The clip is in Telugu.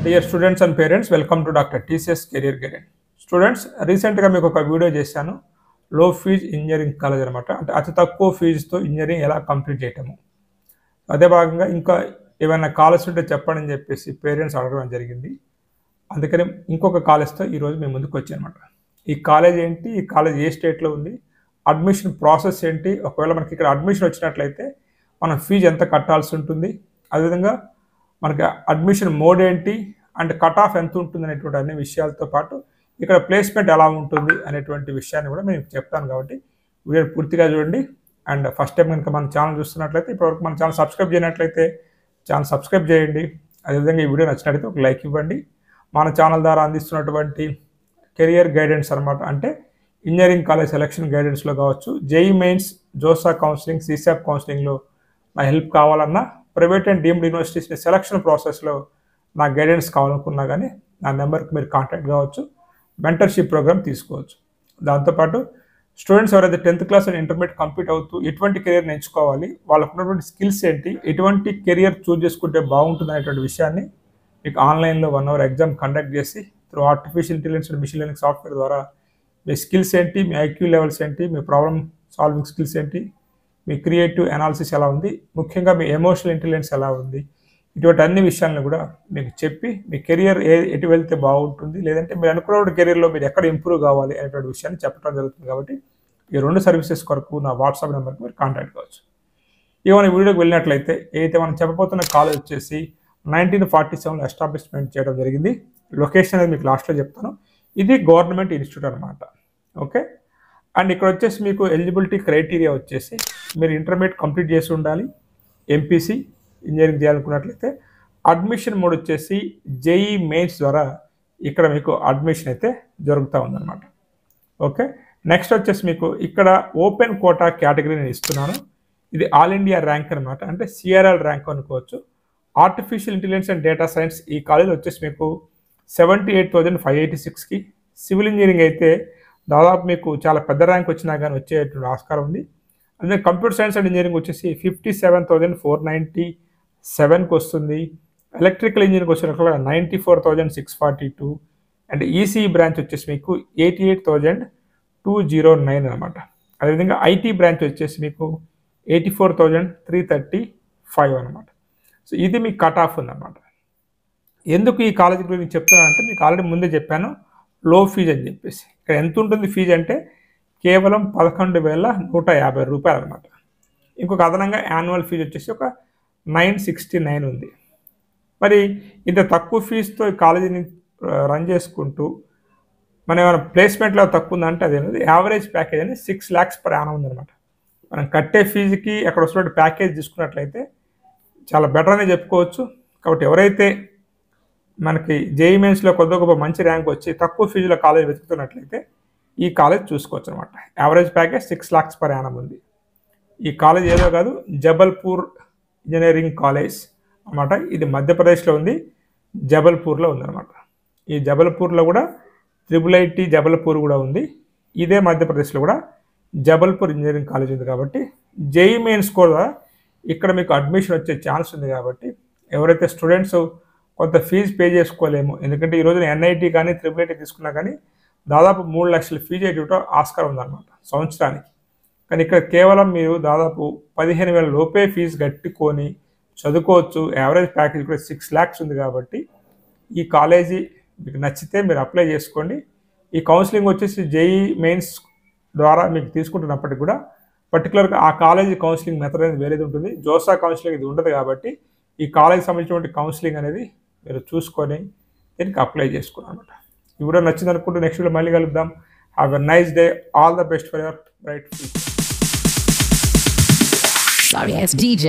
Dear students and parents, welcome to Dr. TCS Career Guidance. Students, recently మీకు ఒక వీడియో చేశాను. లో ఫీజ్ ఇంజనీరింగ్ కాలేజ్ అనమాట. అంటే అతి తక్కువ ఫీజుతో ఇంజనీరింగ్ ఎలా కంప్లీట్ చేయటము. అదే భాగంగా ఇంకా ఏమైనా కాలేజ్ ఉంటే చెప్పండి అని చెప్పేసి పేరెంట్స్ అడగడం జరిగింది. అందుకని ఇంకొక కాలేజ్తో ఈరోజు మేము ముందుకు వచ్చాను అనమాట. ఈ కాలేజ్ ఏంటి, ఈ కాలేజ్ ఏ స్టేట్లో ఉంది, అడ్మిషన్ ప్రాసెస్ ఏంటి, ఒకవేళ మనకి ఇక్కడ అడ్మిషన్ వచ్చినట్లయితే మనం ఫీజు ఎంత కట్టాల్సి ఉంటుంది, అదేవిధంగా మనకి అడ్మిషన్ మోడ్ ఏంటి అండ్ కట్ ఆఫ్ ఎంత ఉంటుంది అనేటువంటి అన్ని విషయాలతో పాటు ఇక్కడ ప్లేస్మెంట్ ఎలా ఉంటుంది అనేటువంటి విషయాన్ని కూడా నేను చెప్తాను. కాబట్టి వీడియో పూర్తిగా చూడండి. అండ్ ఫస్ట్ టైం కనుక మన ఛానల్ చూస్తున్నట్లయితే ఇప్పటివరకు మన ఛానల్ సబ్స్క్రైబ్ చేయనట్లయితే ఛానల్ సబ్స్క్రైబ్ చేయండి. అదేవిధంగా ఈ వీడియో నచ్చినట్లయితే ఒక లైక్ ఇవ్వండి. మన ఛానల్ ద్వారా అందిస్తున్నటువంటి కెరియర్ గైడెన్స్ అనమాట, అంటే ఇంజనీరింగ్ కాలేజ్ సెలక్షన్ గైడెన్స్లో కావచ్చు, జేఈ మెయిన్స్, జోసా కౌన్సిలింగ్, సిసాప్ కౌన్సిలింగ్లో నా హెల్ప్ కావాలన్నా, private and deemed universities selection ప్రాసెస్లో నా గైడెన్స్ కావాలనుకున్నా కానీ నా నెంబర్కి మీరు కాంటాక్ట్ కావచ్చు, మెంటర్షిప్ ప్రోగ్రామ్ తీసుకోవచ్చు. దాంతోపాటు స్టూడెంట్స్ ఎవరైతే 10th class and intermediate complete అవుతూ ఎటువంటి కెరియర్ని ఎంచుకోవాలి, వాళ్ళకు ఉన్నటువంటి స్కిల్స్ ఏంటి, ఎటువంటి కెరియర్ చూజ్ చేసుకుంటే బాగుంటుంది అనేటువంటి విషయాన్ని మీకు ఆన్లైన్లో 1 hour ఎగ్జామ్ కండక్ట్ చేసి through artificial intelligence and machine learning software ద్వారా మీ స్కిల్స్ ఏంటి, మీ ఐక్యూ లెవెల్స్ ఏంటి, మీ ప్రాబ్లమ్ సాల్వింగ్ స్కిల్స్ ఏంటి, మీ క్రియేటివ్ అనాలిసిస్ ఎలా ఉంది, ముఖ్యంగా మీ ఎమోషనల్ ఇంటెలిజెన్స్ ఎలా ఉంది, ఇటువంటి అన్ని విషయాలను కూడా మీకు చెప్పి మీ కెరియర్ ఎటు వెళ్తే బాగుంటుంది, లేదంటే మీరు అనుకున్న కెరియర్లో మీరు ఎక్కడ ఇంప్రూవ్ కావాలి అనేటువంటి విషయాన్ని చెప్పడం జరుగుతుంది. కాబట్టి ఈ 2 సర్వీసెస్ కొరకు నా వాట్సాప్ నెంబర్కి మీరు కాంటాక్ట్ కావచ్చు. ఇక మన వీడియోకి వెళ్ళినట్లయితే అయితే మనం చెప్పబోతున్న కాలేజ్ వచ్చేసి 1947లో ఎస్టాబ్లిష్మెంట్ చేయడం జరిగింది. లొకేషన్ అనేది మీకు లాస్ట్లో చెప్తాను. ఇది గవర్నమెంట్ ఇన్స్టిట్యూట్ అనమాట. ఓకే, అండ్ ఇక్కడ వచ్చేసి మీకు ఎలిజిబిలిటీ క్రైటీరియా వచ్చేసి మీరు ఇంటర్మీడియట్ కంప్లీట్ చేసి ఉండాలి, ఎంపీసీ ఇంజనీరింగ్ చేయాలనుకున్నట్లయితే. అడ్మిషన్ మోడ్ వచ్చేసి జేఈ మెయిన్స్ ద్వారా ఇక్కడ మీకు అడ్మిషన్ అయితే జరుగుతూ ఉందన్నమాట. ఓకే, నెక్స్ట్ వచ్చేసి మీకు ఇక్కడ ఓపెన్ కోటా కేటగిరీ నేను ఇస్తున్నాను. ఇది ఆల్ ఇండియా ర్యాంక్ అనమాట, అంటే సిఆర్ఎల్ ర్యాంక్ అనుకోవచ్చు. Artificial intelligence and data science ఈ కాలేజ్ వచ్చేసి మీకు 78,586కి, సివిల్ ఇంజనీరింగ్ అయితే దాదాపు మీకు చాలా పెద్ద ర్యాంక్ వచ్చినా కానీ వచ్చేటువంటి ఆస్కారం ఉంది. అదే కంప్యూటర్ సైన్స్ అండ్ ఇంజనీరింగ్ వచ్చేసి 57,497కి వస్తుంది. ఎలక్ట్రికల్ ఇంజనీరింగ్ వచ్చినట్లు 94,642 అండ్ ఈసీఈ బ్రాంచ్ వచ్చేసి మీకు 88,209 అనమాట. అదేవిధంగా ఐటీ బ్రాంచ్ వచ్చేసి మీకు 84,335 అనమాట. సో ఇది మీకు కట్ ఆఫ్ ఉందన్నమాట. ఎందుకు ఈ కాలేజీ గురించి చెప్తున్నానంటే మీకు ఆల్రెడీ ముందే చెప్పాను, లో ఫీజ్ అని చెప్పేసి. ఇక్కడ ఎంత ఉంటుంది ఫీజు అంటే కేవలం 11,150 రూపాయలు అనమాట. ఇంకొక అదనంగా యాన్యువల్ ఫీజు వచ్చేసి ఒక 969 ఉంది. మరి ఇంత తక్కువ ఫీజుతో ఈ కాలేజీని రన్ చేసుకుంటూ మనం ఏమైనా ప్లేస్మెంట్లో తక్కువ ఉందంటే అదేంటి, యావరేజ్ ప్యాకేజ్ అనేది 6 lakhs per annum ఉందన్నమాట. మనం కట్టే ఫీజుకి అక్కడ వస్తున్న ప్యాకేజ్ తీసుకున్నట్లయితే చాలా బెటర్ అనే చెప్పుకోవచ్చు. కాబట్టి ఎవరైతే మనకి జేఈ మెయిన్స్లో కొద్ది గొప్ప మంచి ర్యాంక్ వచ్చి తక్కువ ఫీజులో కాలేజ్ వెతుకుతున్నట్లయితే ఈ కాలేజ్ చూసుకోవచ్చు అనమాట. Average package 6 lakhs per annum ఉంది. ఈ కాలేజ్ ఏదో కాదు, జబల్పూర్ ఇంజనీరింగ్ కాలేజ్ అనమాట. ఇది మధ్యప్రదేశ్లో ఉంది, జబల్పూర్లో ఉందన్నమాట. ఈ జబల్పూర్లో కూడా IIIT జబల్పూర్ కూడా ఉంది. ఇదే మధ్యప్రదేశ్లో కూడా జబల్పూర్ ఇంజనీరింగ్ కాలేజ్ ఉంది. కాబట్టి జేఈ మెయిన్స్ కూడా ఇక్కడ మీకు అడ్మిషన్ వచ్చే ఛాన్స్ ఉంది. కాబట్టి ఎవరైతే స్టూడెంట్స్ కొంత ఫీజు పే చేసుకోలేము, ఎందుకంటే ఈరోజు ఎన్ఐటీ కానీ IIIT తీసుకున్నా కానీ దాదాపు 3 లక్షల ఫీజు అయ్యేట ఆస్కారం ఉందన్నమాట సంవత్సరానికి. కానీ ఇక్కడ కేవలం మీరు దాదాపు 15,000 లోపే ఫీజు కట్టుకొని చదువుకోవచ్చు. యావరేజ్ ప్యాకేజ్ కూడా 6 lakhs ఉంది. కాబట్టి ఈ కాలేజీ మీకు నచ్చితే మీరు అప్లై చేసుకోండి. ఈ కౌన్సిలింగ్ వచ్చేసి జేఈ మెయిన్స్ ద్వారా మీకు తీసుకుంటున్నప్పటికీ కూడా పర్టికులర్గా ఆ కాలేజీ కౌన్సిలింగ్ మెథడ్ అనేది వేరేది ఉంటుంది. జోసా కౌన్సిలింగ్ ఇది ఉండదు. కాబట్టి ఈ కాలేజీకి సంబంధించినటువంటి కౌన్సిలింగ్ అనేది మీరు చూసుకొని దీనికి అప్లై చేసుకోండి అనమాట. ఈ వీడియో నచ్చింది అనుకుంటూ నెక్స్ట్ వీడియో మళ్ళీ కలుద్దాం. Have a nice day. All the best for your bright future. Sorry, it's DJ.